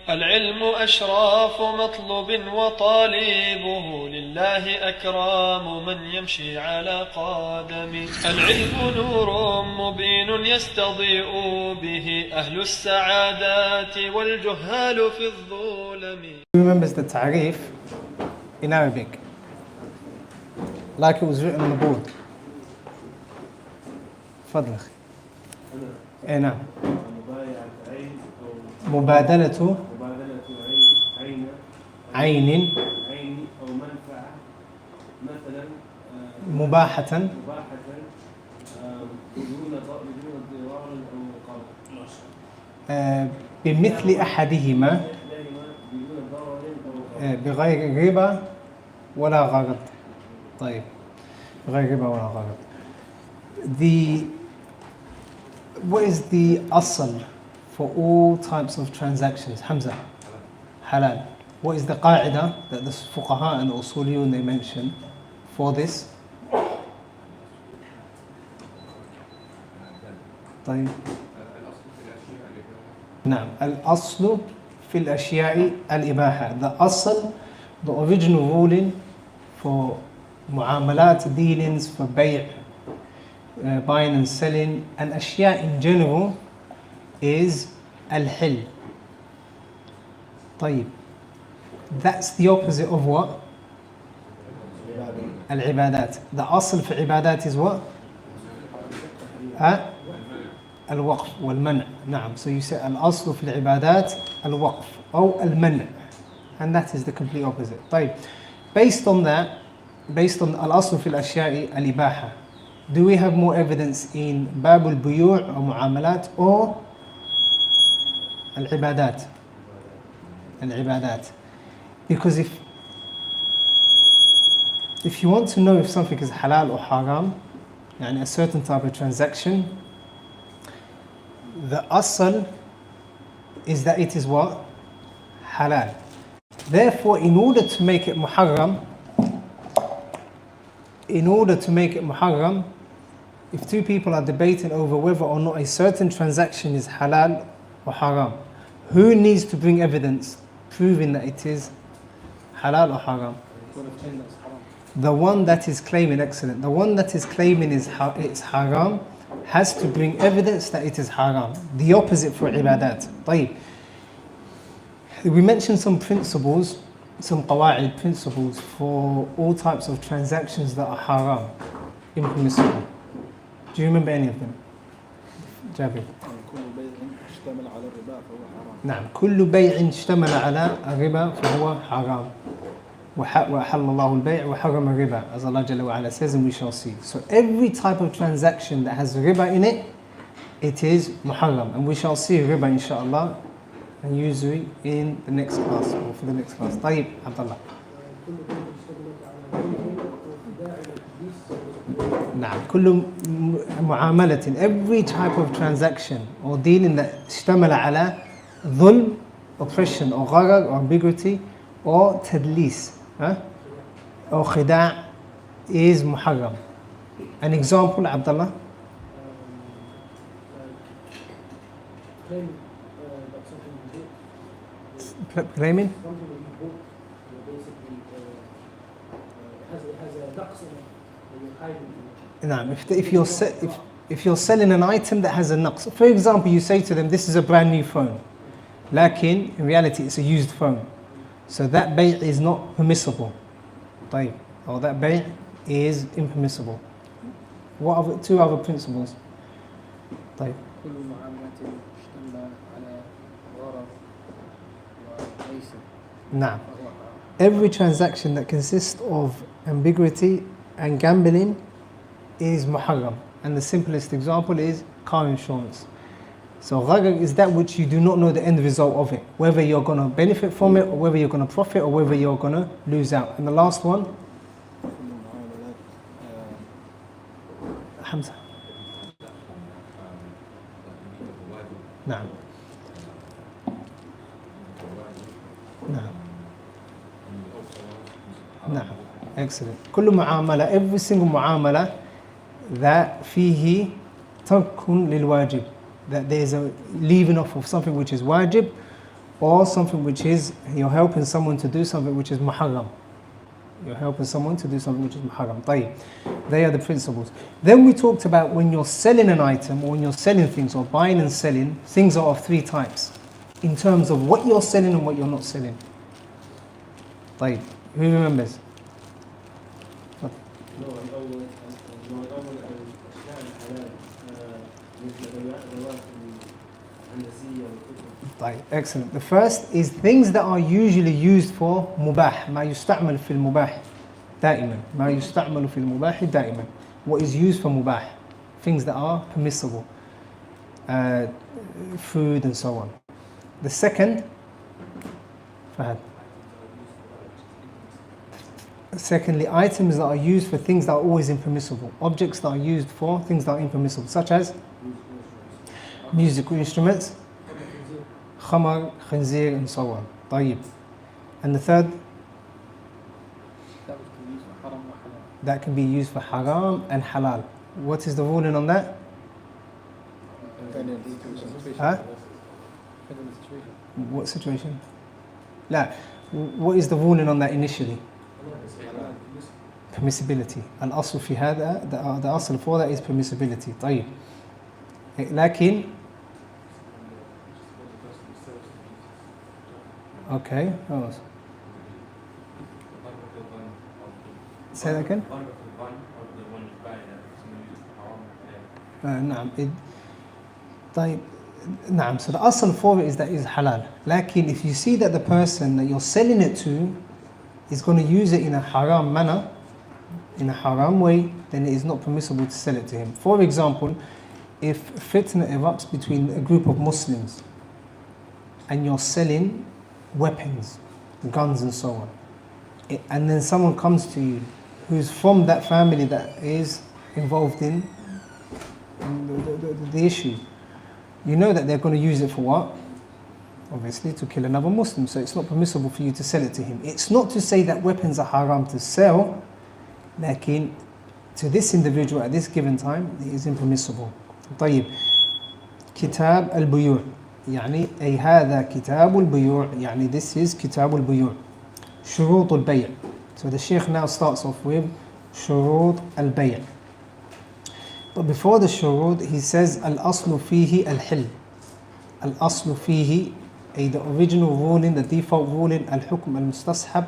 العلم أشراف مطلوب وطالبه لله أكرام من يمشي على قدمه. العلم نور مبين يستضيء به أهل السعادات والجهال في الظلم. Remembers the ta'rif in Arabic like it was written on the board. تفضل أخي. نعم. مبادلة عين أو منفعة مثلا مباحة بدون ضرار أو مقابل بمثل أحدهما بغير ربا ولا غرض. طيب بغير ربا ولا غرض. What is the asl for all types of transactions? Hamza. Halal. What is the qaida that the fuqaha and usuliyun they mention for this? طيب. نعم. الأصل في الأشياء الإباحة. The asl, the original ruling for muamalat, dealings, for buying and selling, and أشياء in general is al-hil. طيب. That's the opposite of what? Al-ibadat. The asl for ibadat is what? Al-waqf wal-man'. نعم. So you say al-asl في العبادات al-waqf or al-man', and that is the complete opposite. طيب. Based on that, based on al-asl في الأشياء al-ibaha, do we have more evidence in bab al-buyu' or muamalat or al-ibadat? Al-ibadat. Because if you want to know if something is halal or haram, and a certain type of transaction, the asl is that it is what? Halal. Therefore, in order to make it muharram, if two people are debating over whether or not a certain transaction is halal or haram, who needs to bring evidence proving that it is halal or haram? The one that is claiming, excellent. The one that is claiming it's haram has to bring evidence that it is haram. The opposite for ibadat. طيب. We mentioned some principles, some qawa'id principles for all types of transactions that are haram, impermissible. Do you remember any of them? Jabir. نعم. كل بيع اشتمل على الربا فهو حرام. وأحل الله البيع وحرم الربا, as Allah Jalla wa Ala says, and we shall see. So every type of transaction that has riba in it, it is muharram, and we shall see riba inshallah, and usually in the next class or for the next class. طيب Abdullah. نعم. كل معاملة, every type of transaction or dealing that اشتمل على ظلم, oppression, or gharar, or ambiguity, or tadlis, or khida' is muharram. An example, Abdullah? Claiming? If you're selling an item that has a naqs, for example, you say to them, this is a brand new phone, lakin in reality it's a used phone, so that bay' is not permissible, طيب, or that bay' is impermissible. What are two other principles? طيب. Now, every transaction that consists of ambiguity and gambling is muharram, and the simplest example is car insurance. So gharar is that which you do not know the end result of it, whether you're going to benefit from it or whether you're going to profit or whether you're going to lose out. And the last one, Hamza. نعم. نعم. نعم. Excellent. كل معاملة, every single معاملة that فيه ترك للواجب, that there is a leaving off of something which is wajib, or something which is, you're helping someone to do something which is muharram. You're helping someone to do something which is muharram. طيب. They are the principles. Then we talked about when you're selling an item or when you're selling things or buying and selling, things are of three types in terms of what you're selling and what you're not selling. طيب. Who remembers? النوع الأول الأشياء الحلال مثل ذوات الهندسية والكتب. طيب. Excellent. The first is things that are usually used for مباح. ما يستعمل في المباح دائما. ما يستعمل في المباح دائما. What is used for مباح. Things that are permissible. Food and so on. The second, Fahad. Secondly, items that are used for things that are always impermissible. Objects that are used for things that are impermissible, such as musical instruments, khamar, khinzir, and so on. طيب. And the third, that can be used for haram and halal. What is the ruling on that? Huh? What situation? لا. What is the ruling on that initially? Permissibility. الأصل في هذا, the أصل for that is permissibility. طيب. لكن okay. Oh. Say that again. نعم. طيب. نعم. So the أصل for it is that is halal. لكن if you see that the person that you're selling it to is going to use it in a haram manner, in a haram way, then it is not permissible to sell it to him. For example, if fitna erupts between a group of Muslims and you're selling weapons, guns and so on, and then someone comes to you who's from that family that is involved in the issue, you know that they're going to use it for what? Obviously to kill another Muslim, so it's not permissible for you to sell it to him. It's not to say that weapons are haram to sell, lakin to this individual at this given time it is impermissible. طيب. كتاب البيوع يعني أي هذا كتاب البيوع يعني this is كتاب البيوع. شروط البيع. So the Shaykh now starts off with شروط البيع. But before the shurud he says الأصل فيه الحل. الأصل فيه, the original ruling, the default ruling, الحكم المستصحب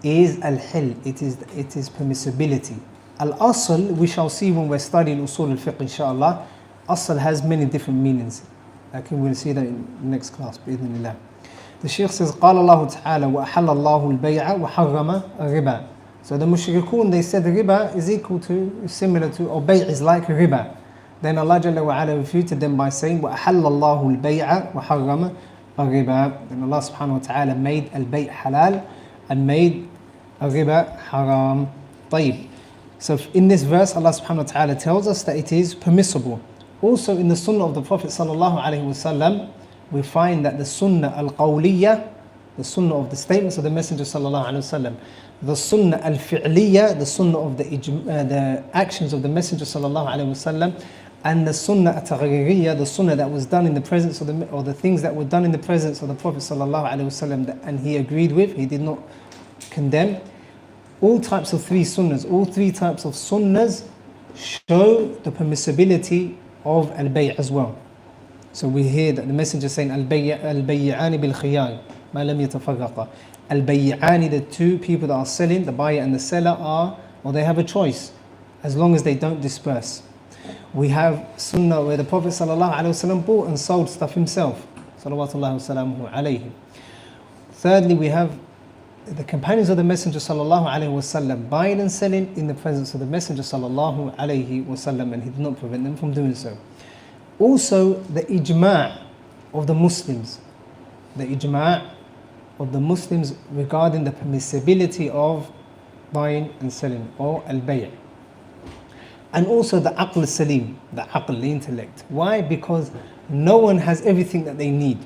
is al-hil, it is permissibility. Al-asl, we shall see when we're studying usul al-fiqh inshallah, asl has many different meanings. Lakin we'll see that in the next class, بإذن الله. The Shaykh says, قال الله تعالى وأحل الله البيع وحرم الربا. So the mushrikun, they said riba is equal to, similar to, or bay' is like riba. Then Allah Jalla wa Ala refuted them by saying, وَأَحَلَّ اللَّهُ الْبَيْعَ وَحَرَّمَ الرِّبَا. Then Allah subhanahu wa ta'ala made al-bay' halal and made al-riba haram. طيب. So in this verse, Allah subhanahu wa ta'ala tells us that it is permissible. Also in the sunnah of the Prophet sallallahu alaihi wasallam, we find that the sunnah al-qawliya, the sunnah of the statements of the Messenger sallallahu alaihi wasallam, the sunnah al-fi'liya, the sunnah of the actions of the Messenger sallallahu alaihi wasallam, and the sunnah at-taghririya, the sunnah that was done in the presence of or the things that were done in the presence of the Prophet sallallahu alaihi wasallam, and he agreed with, he did not condemn. All types of three sunnahs, all three types of sunnahs show the permissibility of al-bay' as well. So we hear that the Messenger saying al-bay'ani bil-khiyar ma lam yatafarraqa. Al-bay'ani, the two people that are selling, the buyer and the seller are, or they have a choice, as long as they don't disperse. We have sunnah where the Prophet sallallahu alaihi wasallam bought and sold stuff himself. Salawatullahi wa salamuhu alayhi. Thirdly, we have the companions of the Messenger sallallahu alaihi wasallam buying and selling in the presence of the Messenger sallallahu alaihi wasallam, and he did not prevent them from doing so. Also, the ijma' of the Muslims, regarding the permissibility of buying and selling, or al-bay'. And also the aql salim, the aql, the intellect. Why? Because no one has everything that they need.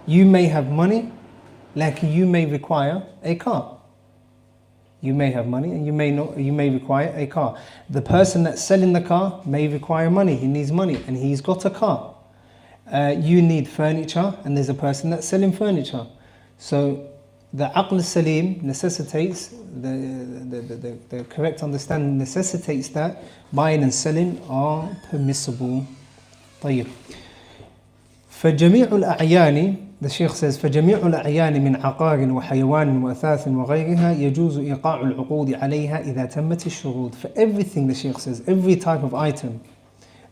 You may have money, like you may require a car. You may have money and you may require a car. The person that's selling the car may require money, he needs money and he's got a car. You need furniture and there's a person that's selling furniture. So the aql salim necessitates, the correct understanding necessitates that buying and selling are permissible. طيب. فجميع الأعيان, the Shaykh says, فجميع الأعيان من عقار وحيوان وأثاث وغيرها يجوز إيقاع العقود عليها إذا تمت الشروط. For everything, the Shaykh says, every type of item,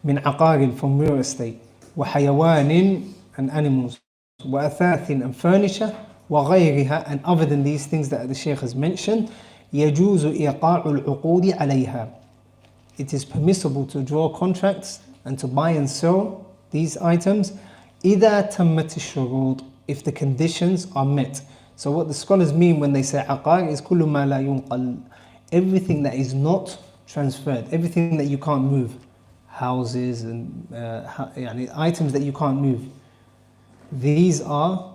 من عقار, from real estate, وحيوان, and animals, وأثاث, and furniture, وغيرها, and other than these things that the Shaykh has mentioned, يجوز إيقاع العقود عليها. It is permissible to draw contracts and to buy and sell these items إذا تمت الشروط, if the conditions are met. So what the scholars mean when they say عقار is كل ما لا ينقل, everything that is not transferred, everything that you can't move, houses and items that you can't move. These are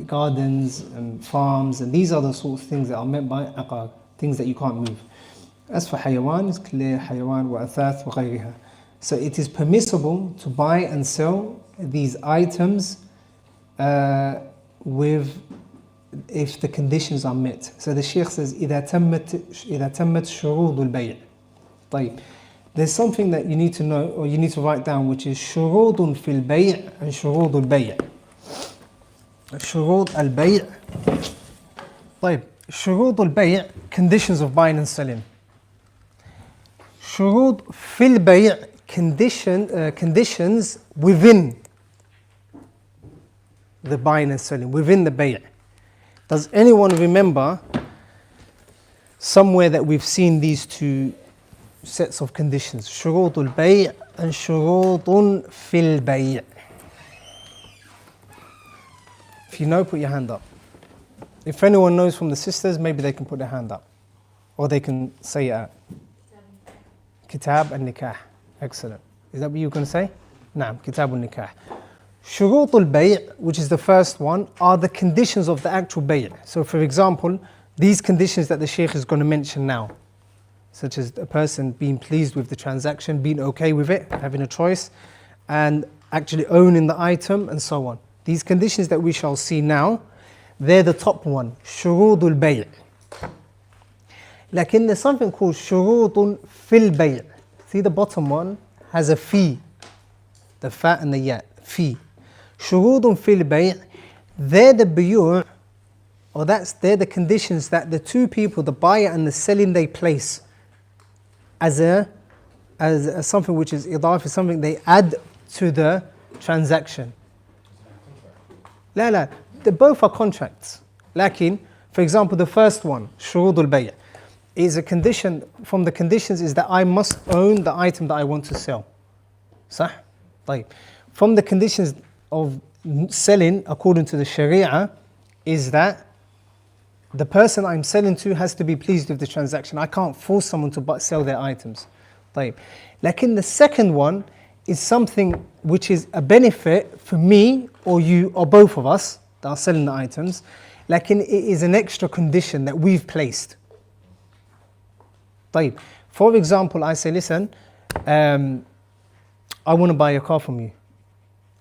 gardens and farms, and these are the sort of things that are meant by عقار, things that you can't move. As for حيوان, it's clear حيوان وأثاث وغيرها. So it is permissible to buy and sell these items if the conditions are met. So the Shaykh says إذا تمت شروط البيع. طيب. There's something that you need to know, or you need to write down, which is شروط في البيع and شروط البيع. شروط البيع. طيب. شروط البيع, conditions of buying and selling. شروط في البيع, conditions within the buying and selling, within the bay'. Does anyone remember somewhere that we've seen these two sets of conditions? شروط البيع and شروط في البيع. If you know, put your hand up. If anyone knows from the sisters, maybe they can put their hand up. Or they can say it out. Kitab and nikah. Excellent. Is that what you were going to say? Naam, kitab and nikah. Shurut al-bay', which is the first one, are the conditions of the actual bay'. So for example, these conditions that the Shaykh is going to mention now, such as a person being pleased with the transaction, being okay with it, having a choice, and actually owning the item, and so on. These conditions that we shall see now, they're the top one, shurut al-bay'. Lakin there's something called shurutun fil bay'. See, the bottom one has a fee, the fa and the ya, fee. Shurutun fil bay', they're the buyur', or they're the conditions that the two people, the buyer and the selling, they place as something which is idaf, something they add to the transaction. La, they both are contracts. Lakin, for example, the first one, shurudul bay', is a condition, from the conditions is that I must own the item that I want to sell. Sah? طيب. From the conditions of selling, according to the Sharia, is that the person I'm selling to has to be pleased with the transaction. I can't force someone to sell their items. طيب. Lakin the second one is something which is a benefit for me or you or both of us that are selling the items. Lakin it is an extra condition that we've placed. طيب. For example, I say, listen, I want to buy a car from you.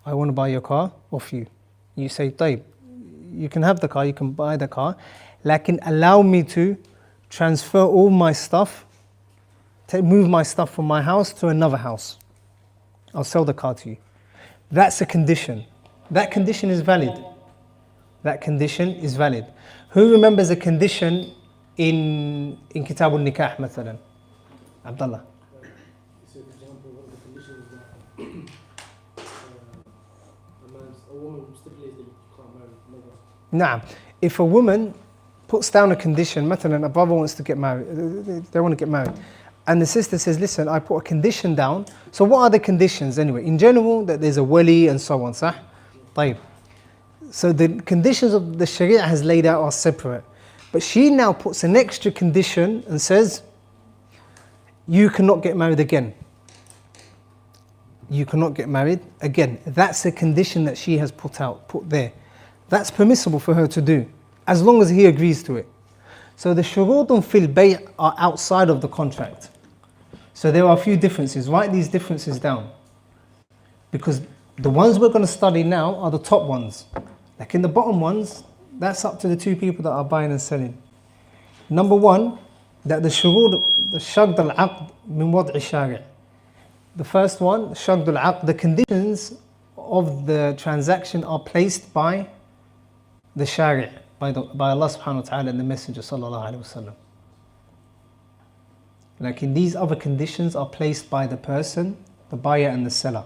I want to buy your car off you. You say, طيب, you can have the car, you can buy the car, lakin allow me to transfer all my stuff, move my stuff from my house to another house. I'll sell the car to you. That's a condition. That condition is valid. That condition is valid. Who remembers a condition in Kitab al-Nikah, مثلا? Abdullah. So, for example, one of the conditions that a woman stipulates that you can't marry another. Naam. If a woman puts down a condition, مثلا, a brother wants to get married, they want to get married, and the sister says, listen, I put a condition down. So what are the conditions anyway? In general, that there's a wali and so on, sah? طيب. So the conditions of the Sharia has laid out are separate. But she now puts an extra condition and says, you cannot get married again. You cannot get married again. That's a condition that she has put there. That's permissible for her to do, as long as he agrees to it. So the shurutun fil bay' are outside of the contract. So there are a few differences. Write these differences down. Because The ones we're going to study now are the top ones. Like in the bottom ones, that's up to the two people that are buying and selling. Number one, that the shagd al-aqd min wad' al-shari'. The first one, shagd al-aqd, the conditions of the transaction are placed by the shari', by Allah subhanahu wa ta'ala and the Messenger sallallahu alayhi wa sallam. Like in these other conditions are placed by the person, the buyer and the seller.